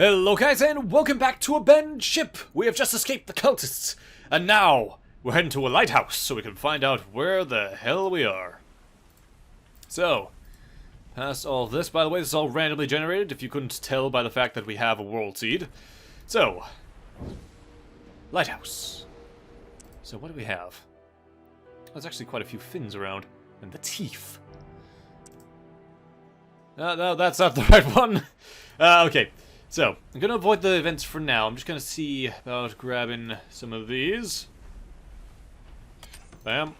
Hello guys and welcome back to Abandoned Ship! We have just escaped the Cultists, and now we're heading to a lighthouse so we can find out where the hell we are. So, past all this, by the way, this is all randomly generated if you couldn't tell by the fact that we have a world seed. So, lighthouse. So what do we have? There's actually quite a few fins around, and the teeth. No, that's not the right one. Okay. So, I'm going to avoid the events for now. I'm just going to see about grabbing some of these. Bam.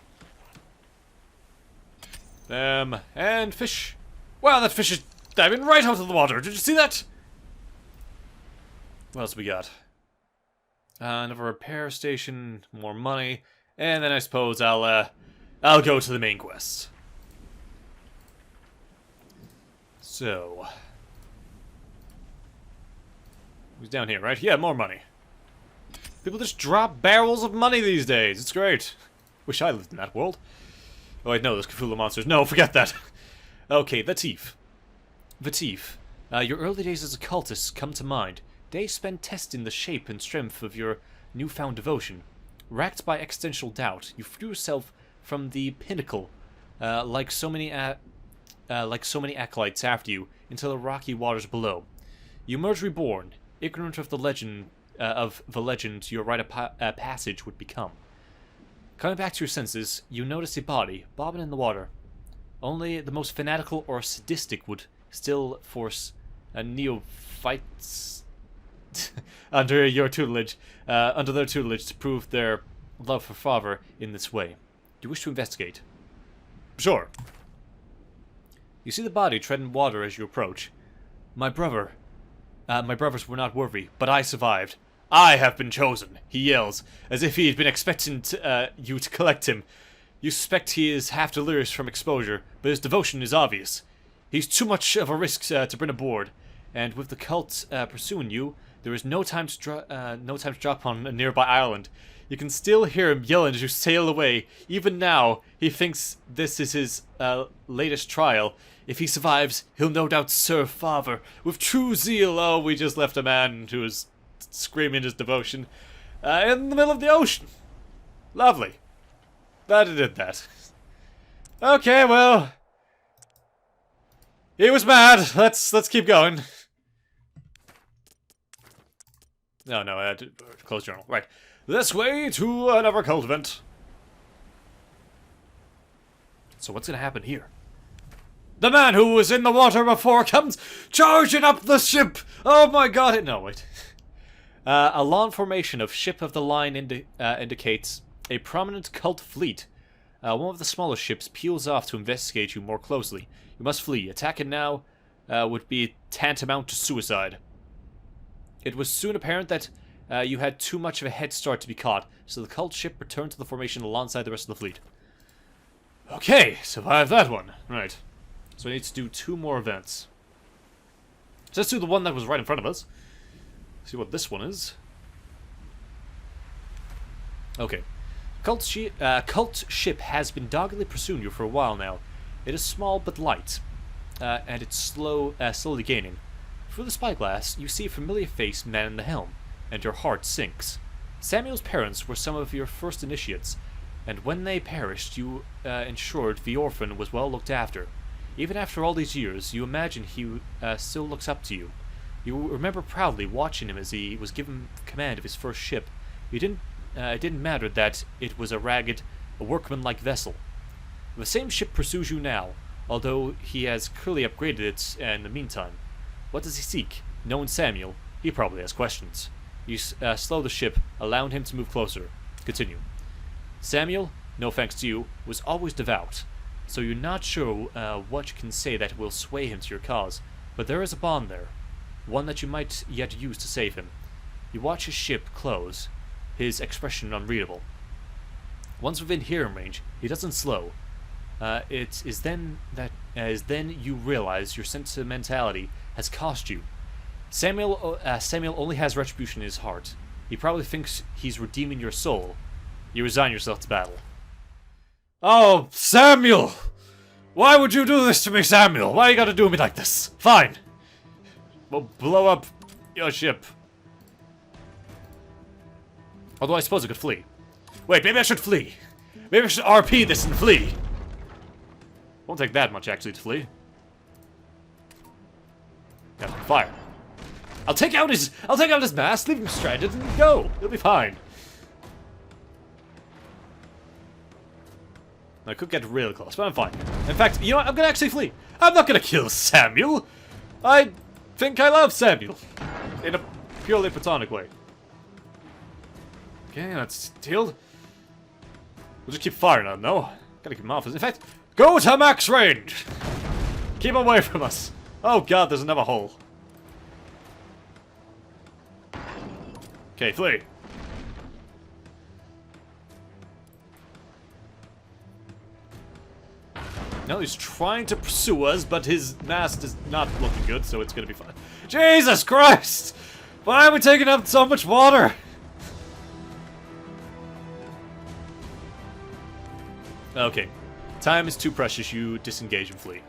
Bam. And fish. Wow, that fish is diving right out of the water. Did you see that? What else we got? Another repair station, more money. And then I suppose I'll go to the main quest. So... Who's down here, right? Yeah, more money. People just drop barrels of money these days. It's great. Wish I lived in that world. Oh, wait, no, those Cthulhu monsters. No, forget that. Okay, the Thief. The Thief. Your early days as a cultist come to mind. Days spent testing the shape and strength of your newfound devotion. Racked by existential doubt, you threw yourself from the pinnacle, like so many acolytes after you, into the rocky waters below. You emerge reborn, ignorant of the legend your rite of passage would become. Coming back to your senses, you notice a body bobbing in the water. Only the most fanatical or sadistic would still force neophytes under their tutelage to prove their love for father in this way. Do you wish to investigate? Sure. You see the body treading water as you approach. My brothers were not worthy, but I survived. I have been chosen, he yells, as if he had been expecting you to collect him. You suspect he is half delirious from exposure, but his devotion is obvious. He's too much of a risk to bring aboard, and with the cult pursuing you, there is no time to drop on a nearby island. You can still hear him yelling as you sail away. Even now, he thinks this is his latest trial. If he survives, he'll no doubt serve father with true zeal. Oh, we just left a man who was screaming his devotion in the middle of the ocean. Lovely. Glad he did that. Okay, well, he was mad. Let's keep going. No, I had to close journal. Right. This way to another cult event. So what's gonna happen here? The man who was in the water before comes charging up the ship! Oh my god! No, wait. A long formation of ship of the line indicates a prominent cult fleet. One of the smaller ships peels off to investigate you more closely. You must flee. Attacking now would be tantamount to suicide. It was soon apparent that you had too much of a head start to be caught, so the cult ship returned to the formation alongside the rest of the fleet. Okay, survived that one. Right. So we need to do 2 more events. So let's do the one that was right in front of us. See what this one is. Okay. Cult ship has been doggedly pursuing you for a while now. It is small but light, and it's slowly gaining. Through the spyglass, you see a familiar face manning the helm, and your heart sinks. Samuel's parents were some of your first initiates, and when they perished, you ensured the orphan was well looked after. Even after all these years, you imagine he still looks up to you. You remember proudly watching him as he was given command of his first ship. It didn't matter that it was a workmanlike vessel. The same ship pursues you now, although he has clearly upgraded it in the meantime. What does he seek? Knowing Samuel, he probably has questions. You slow the ship, allowing him to move closer. Continue. Samuel, no thanks to you, was always devout, so you're not sure what you can say that will sway him to your cause, but there is a bond there, one that you might yet use to save him. You watch his ship close, his expression unreadable. Once within hearing range, he doesn't slow. It is then you realize your sentimentality has cost you. Samuel only has retribution in his heart. He probably thinks he's redeeming your soul. You resign yourself to battle. Oh, Samuel! Why would you do this to me, Samuel? Why you gotta do me like this? Fine. We'll blow up Your ship. Although I suppose I could flee. Wait, maybe I should flee. Maybe I should RP this and flee. Won't take that much, actually, to flee. Got fire. I'll take out his mast, leave him stranded, and go. He'll be fine. I could get really close, but I'm fine. In fact, you know what? I'm gonna actually flee. I'm not gonna kill Samuel. I think I love Samuel. In a purely platonic way. Okay, that's healed. We'll just keep firing on him, though. Gotta keep him off. In fact, go to max range! Keep him away from us. Oh god, there's another hole. Okay, flee. No, he's trying to pursue us, but his mast is not looking good, so it's gonna be fine. Jesus Christ! Why are we taking up so much water? Okay. Time is too precious, you disengage and flee.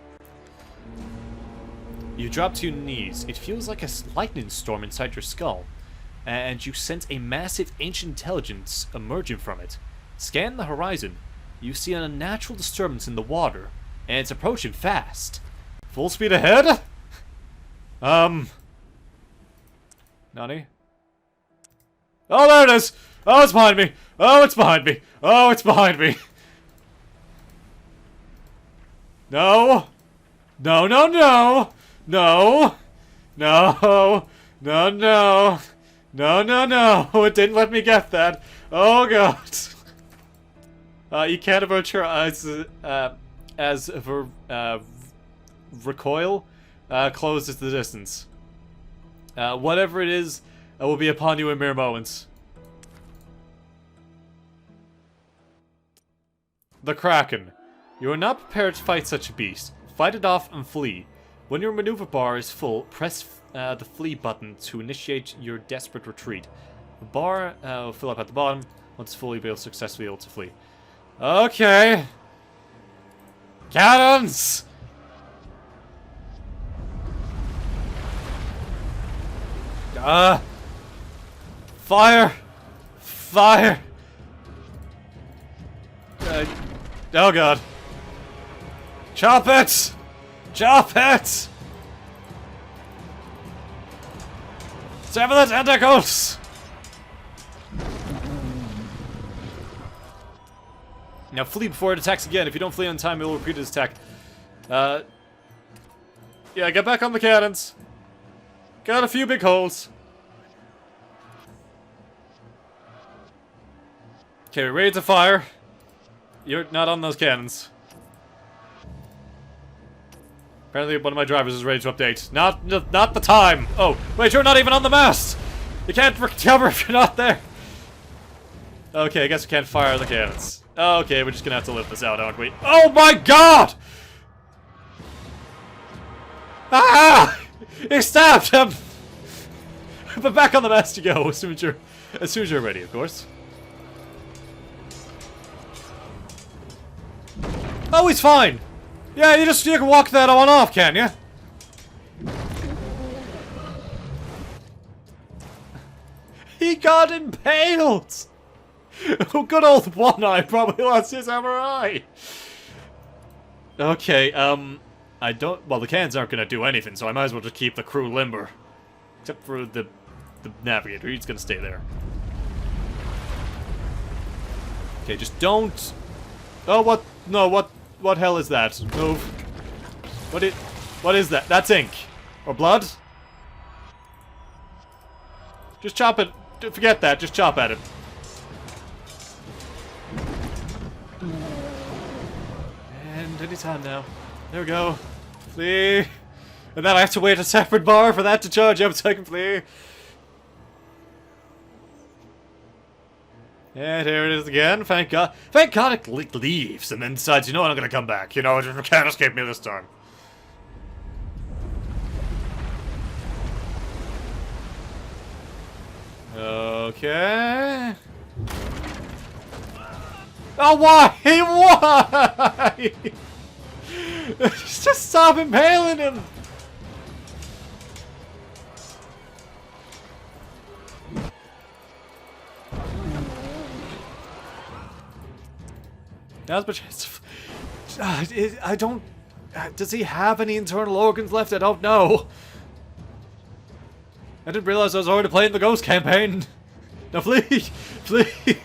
You drop to your knees. It feels like a lightning storm inside your skull, and you sense a massive ancient intelligence emerging from it. Scan the horizon. You see an unnatural disturbance in the water, and it's approaching fast. Full speed ahead? Nani? Oh, there it is! Oh, it's behind me! Oh, it's behind me! Oh, it's behind me! No! No, no, no! No! No! No, no! No, no, no! It didn't let me get that! Oh, God! You can't avert your eyes, recoil closes the distance. Whatever it is, will be upon you in mere moments. The Kraken. You are not prepared to fight such a beast. Fight it off and flee. When your maneuver bar is full, press the flee button to initiate your desperate retreat. The bar will fill up at the bottom. Once it's full, you'll be successfully able to flee. Okay. Cannons! Fire! Fire! Oh god. Chop it! Chop it! Sever the tentacles! Now flee before it attacks again. If you don't flee on time, it will repeat its attack. Yeah, get back on the cannons. Got a few big holes. Okay, we're ready to fire. You're not on those cannons. Apparently one of my drivers is ready to update. Not the time! Oh, wait, you're not even on the mast! You can't recover if you're not there! Okay, I guess we can't fire the cannons. Okay, we're just gonna have to live this out, aren't we? Oh my god! Ah! He stabbed him! But back on the mast you go, as soon as you're ready, of course. Oh, he's fine! Yeah, you can walk that on off, can you? He got impaled! Oh, good old One Eye probably lost his MRI! Okay, I don't... Well, the cannons aren't gonna do anything, so I might as well just keep the crew limber. Except for the navigator, he's gonna stay there. Okay, just don't... Oh, what? No, what hell is that? Move. What is that? That's ink. Or blood? Just chop it. Forget that, just chop at it. And anytime now. There we go. Flee. And then I have to wait a separate bar for that to charge up so I can flee. And here it is again. Thank God. Thank God it leaves and then decides, you know what, I'm gonna come back. You know, it can't escape me this time. Okay. Oh, why? Why? Just stop impaling him. Now's my chance. I don't... does he have any internal organs left? I don't know. I didn't realize I was already playing the Ghost campaign. Now flee! Flee!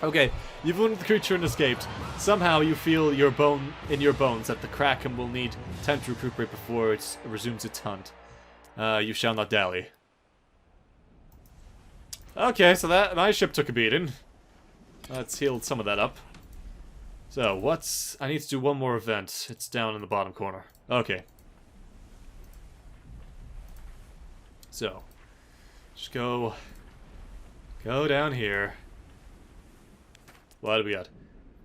Okay, you've wounded the creature and escaped. Somehow you feel in your bones that the Kraken will need time to recuperate before it resumes its hunt. You shall not dally. Okay, so that my ship took a beating. Let's heal some of that up. So, I need to do one more event. It's down in the bottom corner. Okay. So, just go down here. What do we got?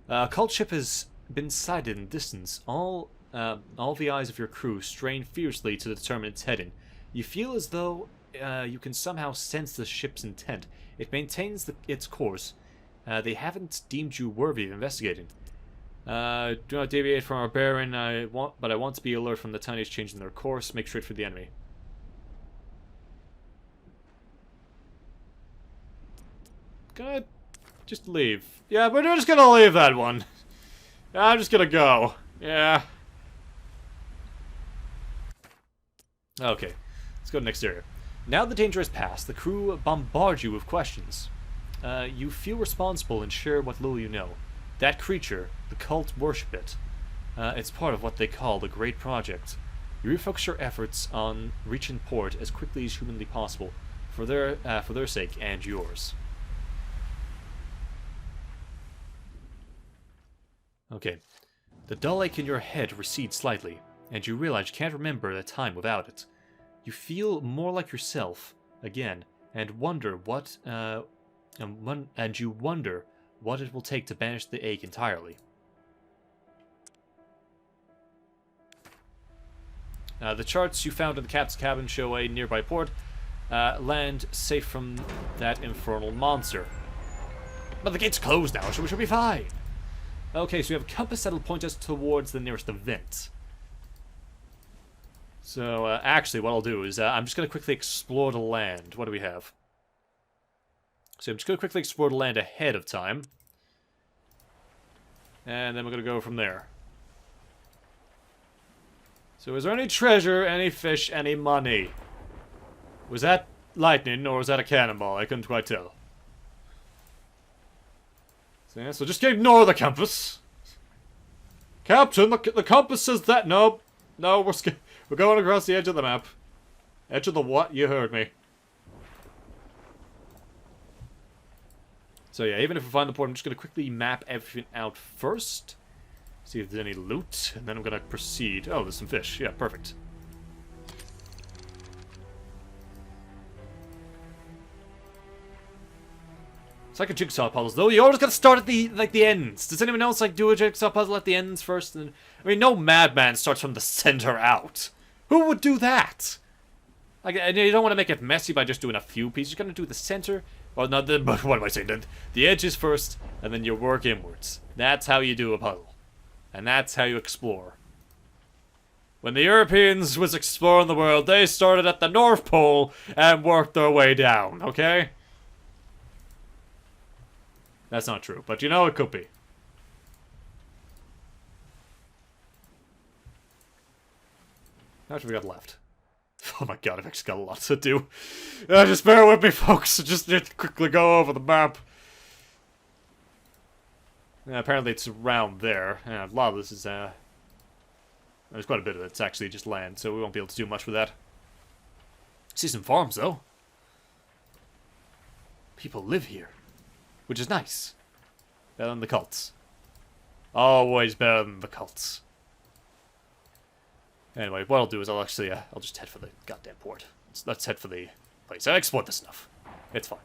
A cult ship has been sighted in the distance. All the eyes of your crew strain fiercely to determine its heading. You feel as though you can somehow sense the ship's intent. It maintains its course. They haven't deemed you worthy of investigating. Do not deviate from our bearing. But I want to be alert from the tiniest change in their course. Make straight for the enemy. Good. Just leave. Yeah, we're just gonna leave that one. I'm just gonna go. Yeah. Okay. Let's go to the next area. Now the danger has passed, the crew bombard you with questions. You feel responsible and share what little you know. That creature, the cult worship it. It's part of what they call the Great Project. You refocus your efforts on reaching port as quickly as humanly possible, for their sake and yours. Okay. The dull ache in your head recedes slightly, and you realize you can't remember the time without it. You feel more like yourself again, and wonder what it will take to banish the ache entirely. The charts you found in the captain's cabin show a nearby port, land safe from that infernal monster. But the gate's closed now, so we should be fine. Okay, so we have a compass that'll point us towards the nearest event. So, actually, what I'll do is, I'm just going to quickly explore the land. What do we have? So I'm just going to quickly explore the land ahead of time. And then we're going to go from there. So is there any treasure, any fish, any money? Was that lightning, or was that a cannonball? I couldn't quite tell. So, yeah, so just ignore the compass. Captain, the compass says that. No, we're going across the edge of the map. Edge of the what? You heard me. So yeah, even if we find the port, I'm just going to quickly map everything out first. See if there's any loot, and then I'm going to proceed. Oh, there's some fish. Yeah, perfect. It's like a jigsaw puzzle, though. You always got to start at the ends. Does anyone else do a jigsaw puzzle at the ends first? And I mean, no madman starts from the center out. Who would do that? And you don't want to make it messy by just doing a few pieces. You're going to do the center. Well, not the. But what am I saying? The edges first, and then you work inwards. That's how you do a puzzle, and that's how you explore. When the Europeans was exploring the world, they started at the North Pole and worked their way down. Okay. That's not true, but you know it could be. How much have we got left? Oh my god, I've actually got a lot to do. Just bear with me, folks. Just quickly go over the map. Apparently it's around there. A lot of this is, there's quite a bit of it's actually just land, so we won't be able to do much with that. See some farms, though. People live here. Which is nice. Better than the cults. Always better than the cults. Anyway, what I'll do is I'll actually, I'll just head for the goddamn port. Let's head for the place. I export the stuff. It's fine.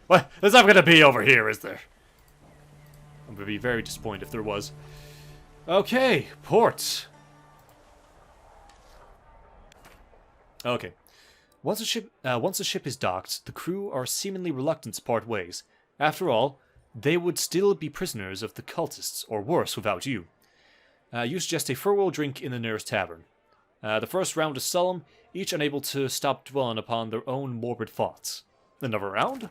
What? There's not gonna be over here, is there? I'm gonna be very disappointed if there was. Okay, port. Okay. Once a ship is docked, the crew are seemingly reluctant to part ways. After all, they would still be prisoners of the cultists, or worse, without you. You suggest a farewell drink in the nearest tavern. The first round is solemn, each unable to stop dwelling upon their own morbid thoughts. Another round?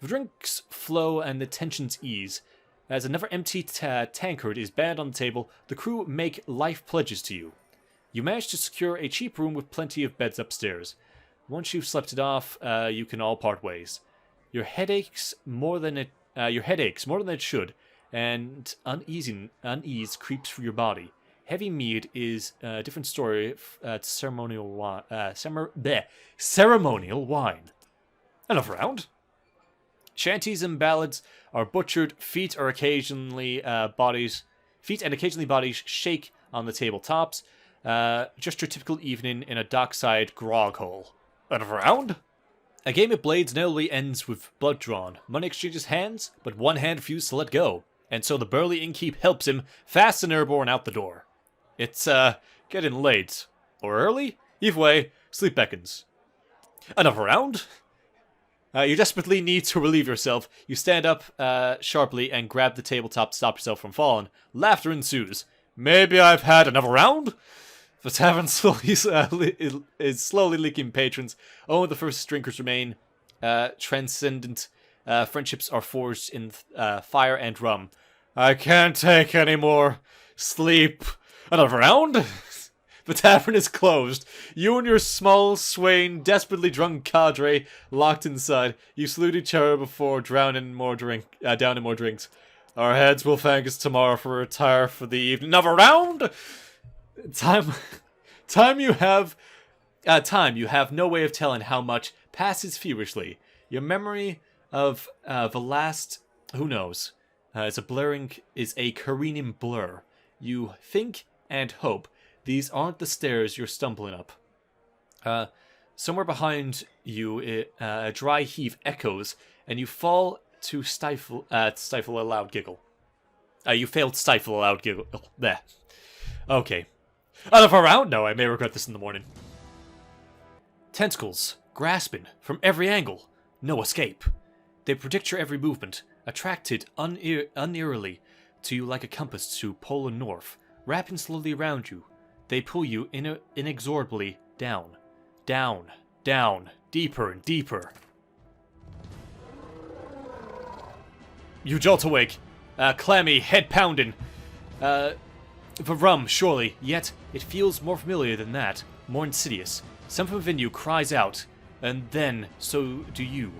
The drinks flow and the tensions ease. As another empty tankard is banned on the table, the crew make life pledges to you. You manage to secure a cheap room with plenty of beds upstairs. Once you've slept it off, you can all part ways. Your headaches more than it should, and unease creeps through your body. Heavy mead is a different story. Ceremonial Enough round. Shanties and ballads are butchered. Feet and occasionally bodies shake on the tabletops. Just your typical evening in a dockside grog hole. Enough round. A game of blades narrowly ends with blood drawn. Money exchanges hands, but one hand refuses to let go, and so the burly innkeep helps him fast and airborne out the door. It's getting late or early. Either way, sleep beckons. Enough round. You desperately need to relieve yourself. You stand up sharply and grab the tabletop to stop yourself from falling. Laughter ensues. Maybe I've had another round? The tavern is slowly leaking patrons. Only the first drinkers remain. Transcendent friendships are forged in fire and rum. I can't take any more. Sleep. Another round? The tavern is closed. You and your small, swaying, desperately drunk cadre locked inside. You salute each other before down in more drinks. Our heads will thank us tomorrow for retire for the evening. Another round? Time you have no way of telling how much passes feverishly. Your memory of the last, who knows, is a careening blur. You think and hope these aren't the stairs you're stumbling up. Somewhere behind you, a dry heave echoes, and you fall to stifle a loud giggle. You failed to stifle a loud giggle. There. Okay. Enough around? No, I may regret this in the morning. Tentacles, grasping from every angle. No escape. They predict your every movement, attracted unearily to you like a compass to polar north, wrapping slowly around you. They pull you inexorably down, down, down, deeper and deeper. You jolt awake, clammy, head pounding. The rum, surely, yet it feels more familiar than that, more insidious. Something within you cries out, and then so do you.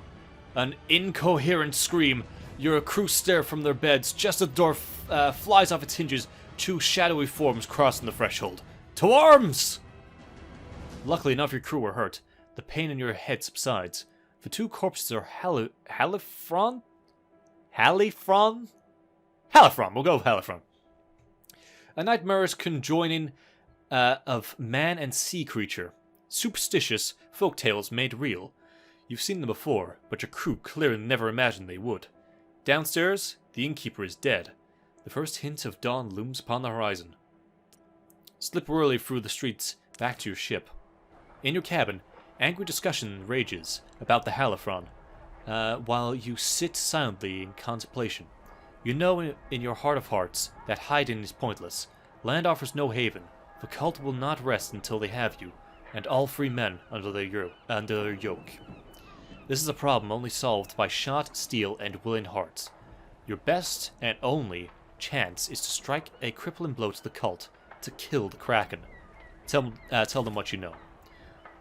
An incoherent scream. Your crew stare from their beds. Just as the door flies off its hinges, two shadowy forms crossing the threshold. To arms! Luckily, none of your crew are hurt. The pain in your head subsides. The two corpses are Halifron? Halifron? Halifron, we'll go with Halifron. A nightmare's conjoining of man and sea creature. Superstitious folktales made real. You've seen them before, but your crew clearly never imagined they would. Downstairs, the innkeeper is dead. The first hint of dawn looms upon the horizon. Slip wearily through the streets back to your ship. In your cabin, angry discussion rages about the Halifron, while you sit silently in contemplation. You know in your heart of hearts that hiding is pointless. Land offers no haven. The cult will not rest until they have you, and all free men under their yoke. This is a problem only solved by shot, steel, and willing hearts. Your best and only chance is to strike a crippling blow to the cult, to kill the Karken. Tell them what you know.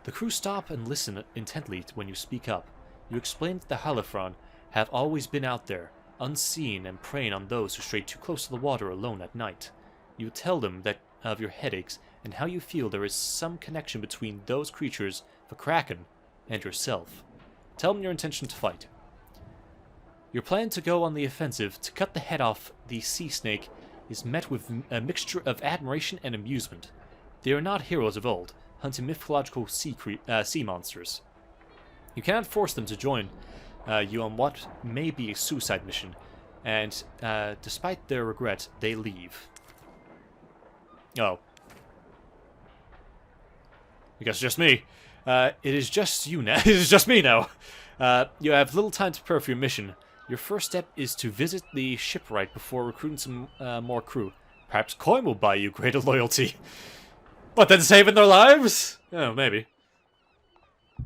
The crew stop and listen intently when you speak up. You explain that the Halifron have always been out there, unseen and preying on those who stray too close to the water alone at night. You tell them that of your headaches and how you feel there is some connection between those creatures, the Karken, and yourself. Tell them your intention to fight. Your plan to go on the offensive to cut the head off the sea snake is met with a mixture of admiration and amusement. They are not heroes of old, hunting mythological sea monsters. You cannot force them to join you on what may be a suicide mission, and despite their regret, they leave. Oh. I guess it's just me. It is just you now. It is just me now. You have little time to prepare for your mission. Your first step is to visit the shipwright before recruiting some more crew. Perhaps coin will buy you greater loyalty. What, then saving their lives? Oh, maybe.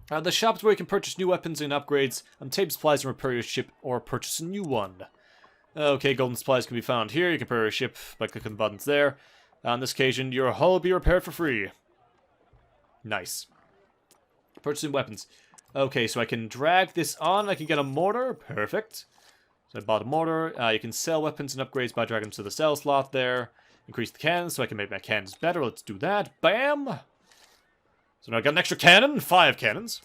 The shops where you can purchase new weapons and upgrades, untamed supplies and repair your ship, or purchase a new one. Okay, golden supplies can be found here. You can repair your ship by clicking the buttons there. On this occasion, your hull will be repaired for free. Nice. Purchasing weapons. Okay, so I can drag this on. I can get a mortar. Perfect. So I bought a mortar. You can sell weapons and upgrades by dragging them to the sell slot there. Increase the cannons so I can make my cannons better. Let's do that. Bam! So now I got an extra cannon. 5 cannons.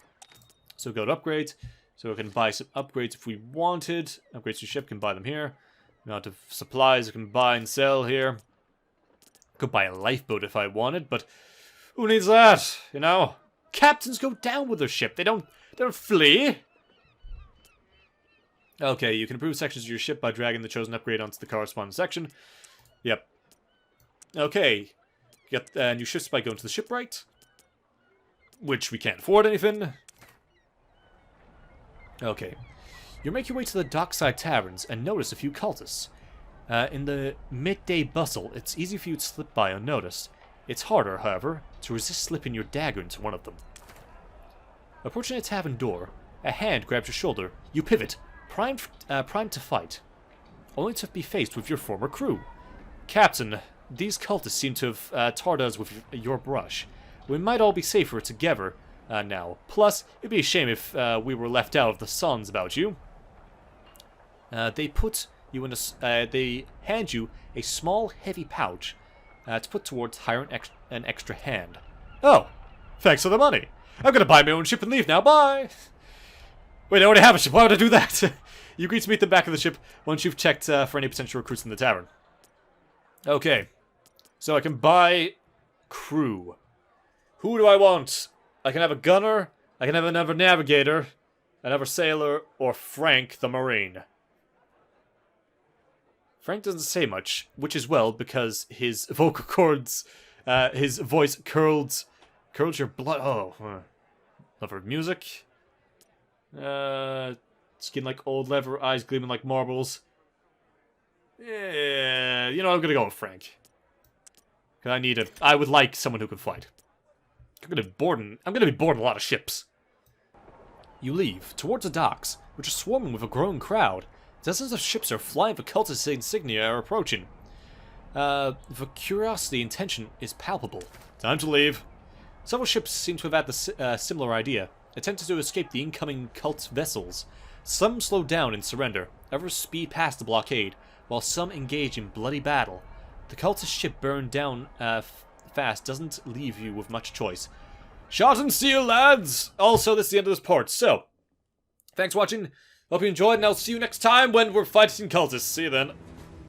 So go to upgrades. So we can buy some upgrades if we wanted. Upgrades to ship, can buy them here. Amount of supplies I can buy and sell here. Could buy a lifeboat if I wanted, but who needs that? You know? Captains go down with their ship. They don't flee. Okay, you can improve sections of your ship by dragging the chosen upgrade onto the corresponding section. Yep. Okay. Get new ships by going to the shipwright. Which we can't afford anything. Okay. You make your way to the dockside taverns and notice a few cultists. In the midday bustle, it's easy for you to slip by unnoticed. It's harder, however, to resist slipping your dagger into one of them. Approaching a tavern door, a hand grabs your shoulder. You pivot, primed to fight, only to be faced with your former crew. Captain, these cultists seem to have tarred us with your brush. We might all be safer together now. Plus, it'd be a shame if we were left out of the songs about you. They put you in a. They hand you a small, heavy pouch to put towards hiring an extra hand. Oh, thanks for the money. I'm gonna buy my own ship and leave now. Bye. Wait, I already have a ship. Why would I do that? You agree to meet the back of the ship once you've checked for any potential recruits in the tavern. Okay, so I can buy crew. Who do I want? I can have a gunner. I can have another navigator, another sailor, or Frank the Marine. Frank doesn't say much, which is well because his vocal cords, his voice curls your blood. Oh, love her music. Skin like old leather, eyes gleaming like marbles. Yeah, you know, I'm gonna go with Frank. Cause I would like someone who can fight. I'm gonna be boarding a lot of ships. You leave towards the docks, which are swarming with a growing crowd. Dozens of ships are flying for cultist insignia are approaching. The curiosity and tension is palpable. Time to leave. Several ships seem to have had the similar idea, attempting to escape the incoming cult vessels. Some slow down and surrender, others speed past the blockade, while some engage in bloody battle. The cultist ship burned down fast doesn't leave you with much choice. Shot and seal, lads! Also, this is the end of this part, so thanks for watching. Hope you enjoyed, and I'll see you next time when we're fighting cultists. See you then.